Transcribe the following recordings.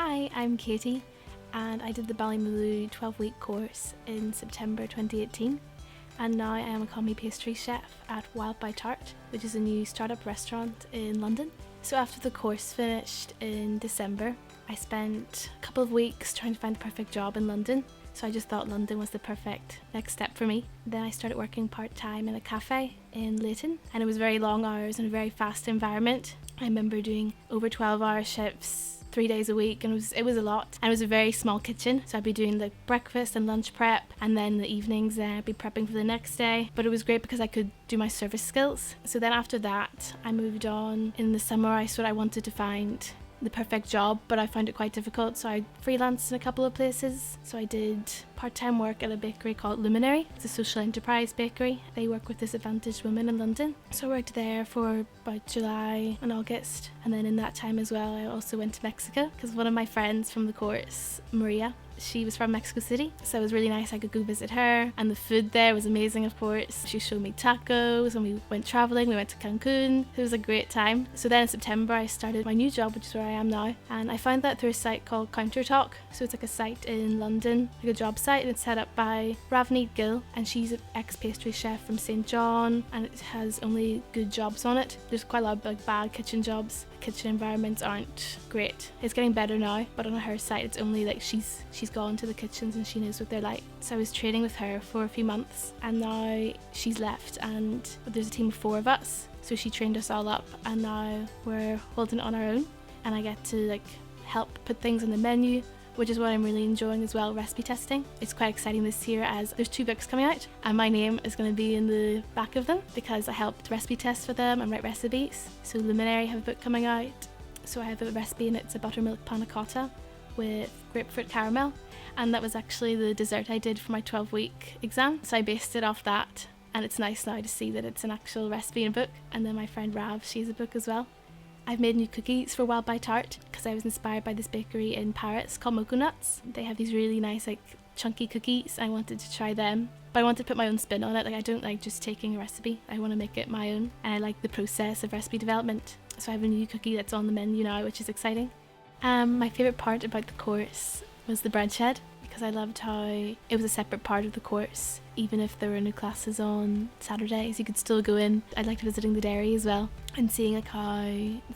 Hi, I'm Katie and I did the Ballymaloe 12-week course in September 2018 and now I am a commis pastry chef at Wild by Tart, which is a new startup restaurant in London. So after the course finished in December, I spent a couple of weeks trying to find the perfect job in London. So I just thought London was the perfect next step for me. Then I started working part-time in a cafe in Leighton, and it was very long hours and a very fast environment. I remember doing over 12-hour shifts 3 days a week, and it was a lot. And it was a very small kitchen, so I'd be doing the breakfast and lunch prep, and then the evenings I'd be prepping for the next day. But it was great because I could do my service skills. So then after that, I moved on. In the summer, I wanted to find the perfect job, but I found it quite difficult, so I freelanced in a couple of places. So I did part-time work at a bakery called Luminary. It's a social enterprise bakery. They work with disadvantaged women in London. So I worked there for about July and August, and then in that time as well I also went to Mexico because one of my friends from the course, Maria, she was from Mexico City, so it was really nice. I could go visit her, and the food there was amazing, of course. She showed me tacos and we went traveling. We went to Cancun. It was a great time. So then in September I started my new job, which is where I am now, and I found that through a site called Counter Talk. So it's like a site in London, like a job site, and it's set up by Ravneet Gill, and she's an ex-pastry chef from St. John, and it has only good jobs on it. There's quite a lot of like bad kitchen jobs. The kitchen environments aren't great. It's getting better now, but on her site it's only like she's gone to the kitchens and she knows what they're like. So I was training with her for a few months, and now she's left and there's a team of 4 of us. So she trained us all up, and now we're holding it on our own, and I get to like help put things on the menu, which is what I'm really enjoying as well, recipe testing. It's quite exciting this year as there's 2 books coming out and my name is going to be in the back of them because I helped recipe test for them and write recipes. So Luminary have a book coming out. So I have a recipe and it's a buttermilk panna cotta with grapefruit caramel, and that was actually the dessert I did for my 12-week exam. So I based it off that, and it's nice now to see that it's an actual recipe in a book. And then my friend Rav, she has a book as well. I've made new cookies for Wild by Tart because I was inspired by this bakery in Paris called Mocha Nuts. They have these really nice like chunky cookies. I wanted to try them, but I wanted to put my own spin on it. Like I don't like just taking a recipe. I want to make it my own, and I like the process of recipe development. So I have a new cookie that's on the menu now, which is exciting. My favourite part about the course was the bread shed, because I loved how it was a separate part of the course. Even if there were no classes on Saturdays, you could still go in. I liked visiting the dairy as well and seeing like how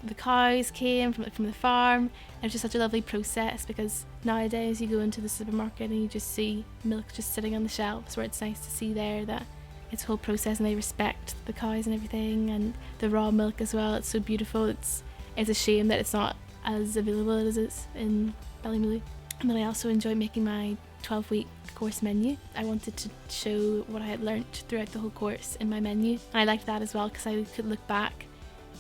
the cows came from the farm. It was just such a lovely process, because nowadays you go into the supermarket and you just see milk just sitting on the shelves, where it's nice to see there that it's a whole process and they respect the cows and everything, and the raw milk as well. It's so beautiful. It's a shame that it's not as available as it is in Ballymaloe. And then I also enjoyed making my 12-week course menu. I wanted to show what I had learnt throughout the whole course in my menu, and I liked that as well because I could look back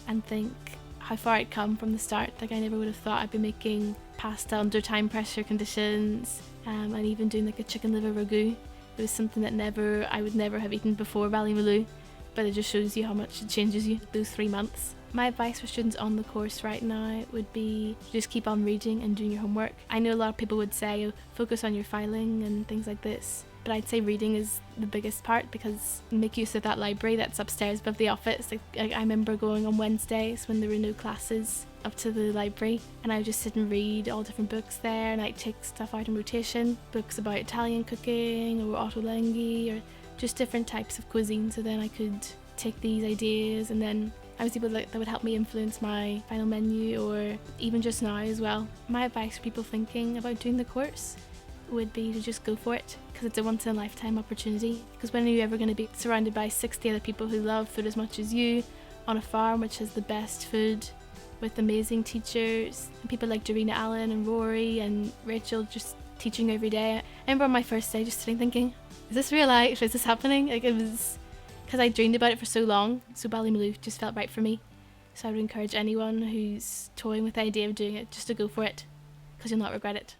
and think how far I'd come from the start. Like I never would have thought I'd be making pasta under time pressure conditions, and even doing like a chicken liver ragu. It was something that I would never have eaten before Ballymaloe, but it just shows you how much it changes you those 3 months. My advice for students on the course right now would be just keep on reading and doing your homework. I know a lot of people would say focus on your filing and things like this, but I'd say reading is the biggest part, because make use of that library that's upstairs above the office. Like I remember going on Wednesdays when there were no classes up to the library, and I would just sit and read all different books there, and I'd take stuff out in rotation, books about Italian cooking or ottolenghi or just different types of cuisine, so then I could take these ideas and then I was able that would help me influence my final menu, or even just now as well. My advice for people thinking about doing the course would be to just go for it, because it's a once-in-a-lifetime opportunity. Because when are you ever going to be surrounded by 60 other people who love food as much as you, on a farm which has the best food, with amazing teachers, and people like Dorina Allen and Rory and Rachel just teaching every day. I remember on my first day just sitting thinking, is this real life? Is this happening? Like it was, because I dreamed about it for so long, so Ballymaloe just felt right for me. So I would encourage anyone who's toying with the idea of doing it just to go for it, because you'll not regret it.